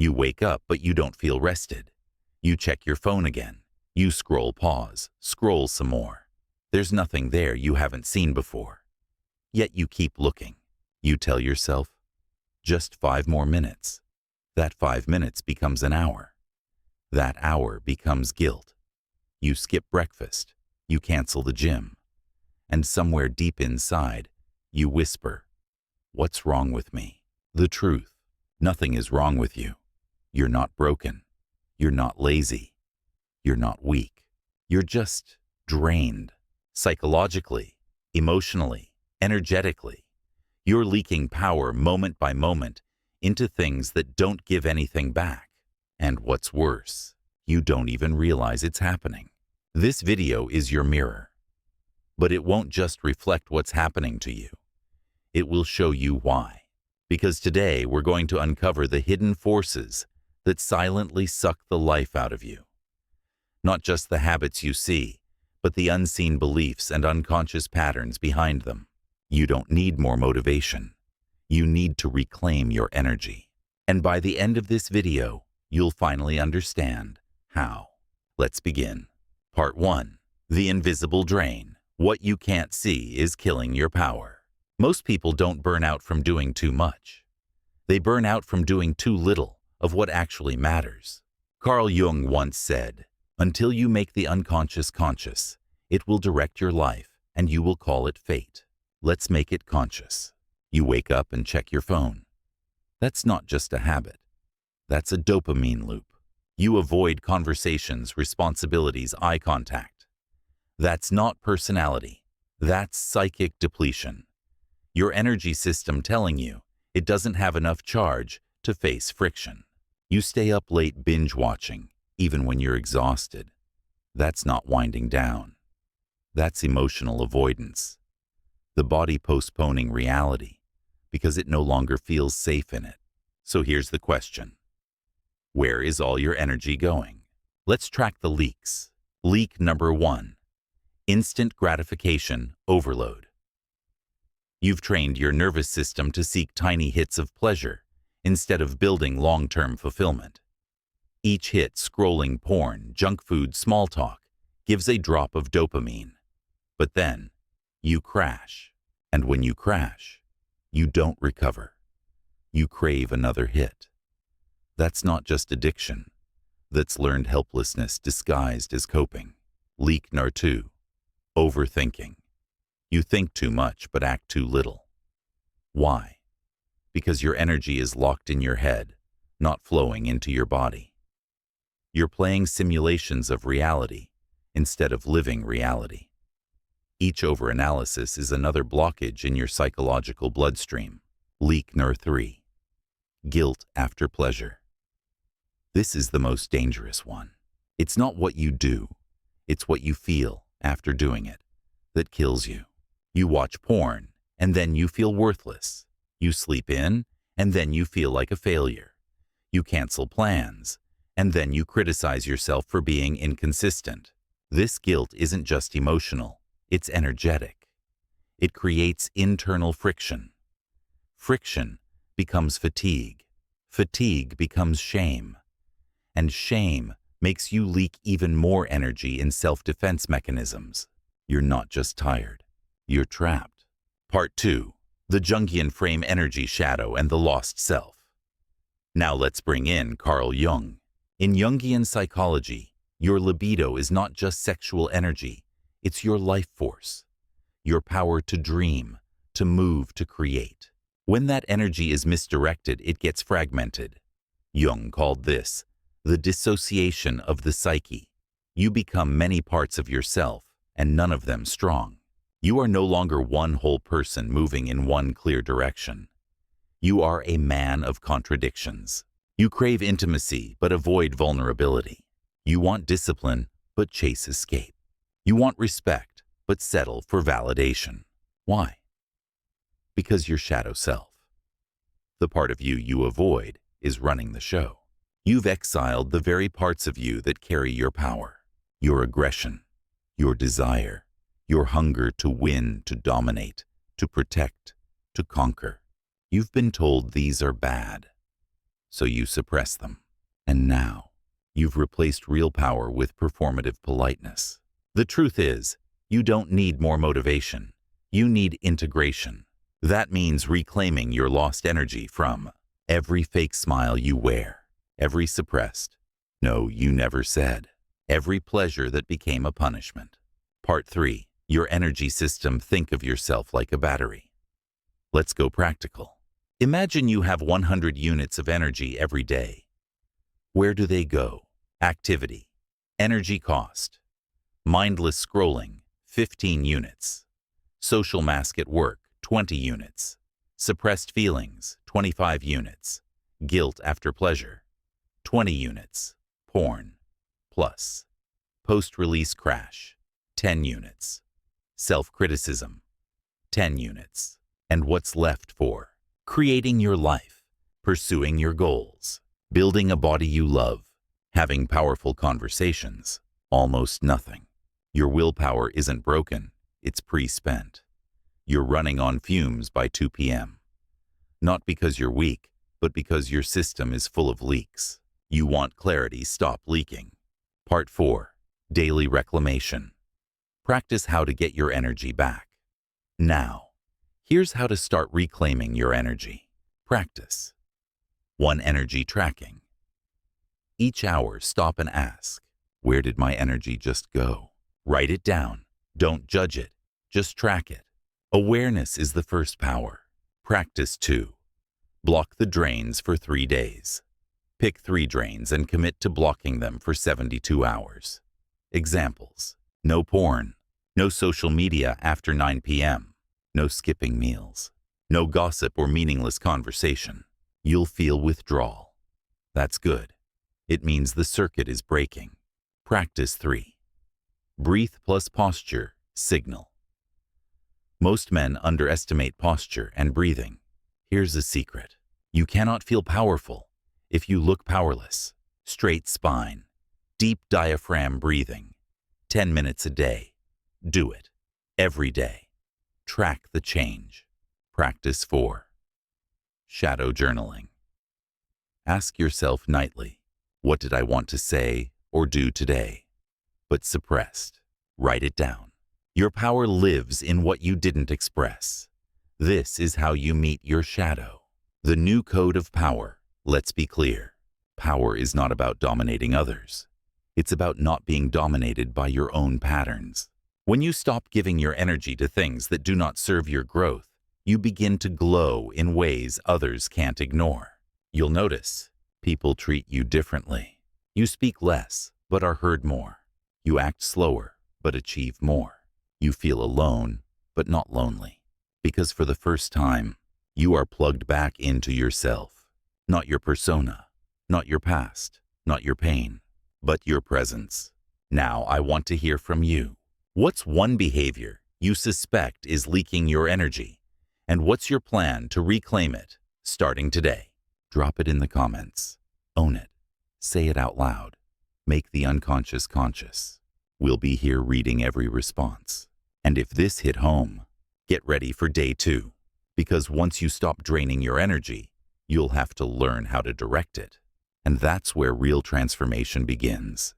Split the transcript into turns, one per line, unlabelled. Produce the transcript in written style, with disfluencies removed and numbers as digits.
You wake up, but you don't feel rested. You check your phone again. You scroll, pause, scroll some more. There's nothing there you haven't seen before. Yet you keep looking. You tell yourself, just 5 more minutes. That 5 minutes becomes an hour. That hour becomes guilt. You skip breakfast. You cancel the gym. And somewhere deep inside, you whisper, "What's wrong with me?" The truth, nothing is wrong with you. You're not broken. You're not lazy. You're not weak. You're just drained. Psychologically, emotionally, energetically. You're leaking power moment by moment into things that don't give anything back. And what's worse, you don't even realize it's happening. This video is your mirror. But it won't just reflect what's happening to you. It will show you why. Because today we're going to uncover the hidden forces that silently suck the life out of you. Not just the habits you see, but the unseen beliefs and unconscious patterns behind them. You don't need more motivation. You need to reclaim your energy. And by the end of this video, you'll finally understand how. Let's begin. Part 1. The invisible drain. What you can't see is killing your power. Most people don't burn out from doing too much. They burn out from doing too little of what actually matters. Carl Jung once said, "Until you make the unconscious conscious, it will direct your life and you will call it fate." Let's make it conscious. You wake up and check your phone. That's not just a habit. That's a dopamine loop. You avoid conversations, responsibilities, eye contact. That's not personality. That's psychic depletion. Your energy system telling you it doesn't have enough charge to face friction. You stay up late binge watching, even when you're exhausted. That's not winding down. That's emotional avoidance. The body postponing reality because it no longer feels safe in it. So here's the question. Where is all your energy going? Let's track the leaks. Leak number 1. Instant gratification overload. You've trained your nervous system to seek tiny hits of pleasure instead of building long-term fulfillment. Each hit, scrolling porn, junk food, small talk, gives a drop of dopamine. But then, you crash. And when you crash, you don't recover. You crave another hit. That's not just addiction. That's learned helplessness disguised as coping. Leak number 2. Overthinking. You think too much but act too little. Why? Because your energy is locked in your head, not flowing into your body. You're playing simulations of reality instead of living reality. Each overanalysis is another blockage in your psychological bloodstream. Leak number 3. Guilt after pleasure. This is the most dangerous one. It's not what you do, it's what you feel after doing it that kills you. You watch porn, and then you feel worthless. You sleep in, and then you feel like a failure. You cancel plans, and then you criticize yourself for being inconsistent. This guilt isn't just emotional, it's energetic. It creates internal friction. Friction becomes fatigue. Fatigue becomes shame. And shame makes you leak even more energy in self-defense mechanisms. You're not just tired. You're trapped. Part 2. The Jungian frame energy shadow and the lost self. Now let's bring in Carl Jung. In Jungian psychology, your libido is not just sexual energy, it's your life force. Your power to dream, to move, to create. When that energy is misdirected, it gets fragmented. Jung called this the dissociation of the psyche. You become many parts of yourself, and none of them strong. You are no longer one whole person moving in one clear direction. You are a man of contradictions. You crave intimacy but avoid vulnerability. You want discipline but chase escape. You want respect but settle for validation. Why? Because your shadow self, the part of you you avoid, is running the show. You've exiled the very parts of you that carry your power, your aggression, your desire, your hunger to win, to dominate, to protect, to conquer. You've been told these are bad, so you suppress them. And now, you've replaced real power with performative politeness. The truth is, you don't need more motivation. You need integration. That means reclaiming your lost energy from every fake smile you wear, every suppressed "no, you never said," every pleasure that became a punishment. Part 3. Your energy system. Think of yourself like a battery. Let's go practical. Imagine you have 100 units of energy every day. Where do they go? Activity. Energy cost. Mindless scrolling, 15 units. Social mask at work, 20 units. Suppressed feelings, 25 units. Guilt after pleasure, 20 units. Porn, plus. Post-release crash, 10 units. Self-criticism, 10 units. And what's left for creating your life, pursuing your goals, building a body you love, having powerful conversations? Almost nothing. Your willpower isn't broken, it's pre-spent. You're running on fumes by 2 p.m. Not because you're weak, but because your system is full of leaks. You want clarity, stop leaking. Part 4. Daily reclamation. Practice how to get your energy back. Now, here's how to start reclaiming your energy. Practice. 1. Energy tracking. Each hour, stop and ask, where did my energy just go? Write it down. Don't judge it. Just track it. Awareness is the first power. Practice 2. Block the drains for 3 days. Pick 3 drains and commit to blocking them for 72 hours. Examples: no porn, no social media after 9 p.m., no skipping meals, no gossip or meaningless conversation. You'll feel withdrawal. That's good. It means the circuit is breaking. Practice 3. Breathe plus posture, signal. Most men underestimate posture and breathing. Here's a secret. You cannot feel powerful if you look powerless. Straight spine, deep diaphragm breathing. 10 minutes a day. Do it. Every day. Track the change. Practice 4. Shadow journaling. Ask yourself nightly, what did I want to say or do today, but suppressed? Write it down. Your power lives in what you didn't express. This is how you meet your shadow. The new code of power. Let's be clear. Power is not about dominating others. It's about not being dominated by your own patterns. When you stop giving your energy to things that do not serve your growth, you begin to glow in ways others can't ignore. You'll notice people treat you differently. You speak less, but are heard more. You act slower, but achieve more. You feel alone, but not lonely. Because for the first time, you are plugged back into yourself. Not your persona, not your past, not your pain, but your presence. Now I want to hear from you. What's one behavior you suspect is leaking your energy? And what's your plan to reclaim it, starting today? Drop it in the comments. Own it. Say it out loud. Make the unconscious conscious. We'll be here reading every response. And if this hit home, get ready for day 2. Because once you stop draining your energy, you'll have to learn how to direct it. And that's where real transformation begins.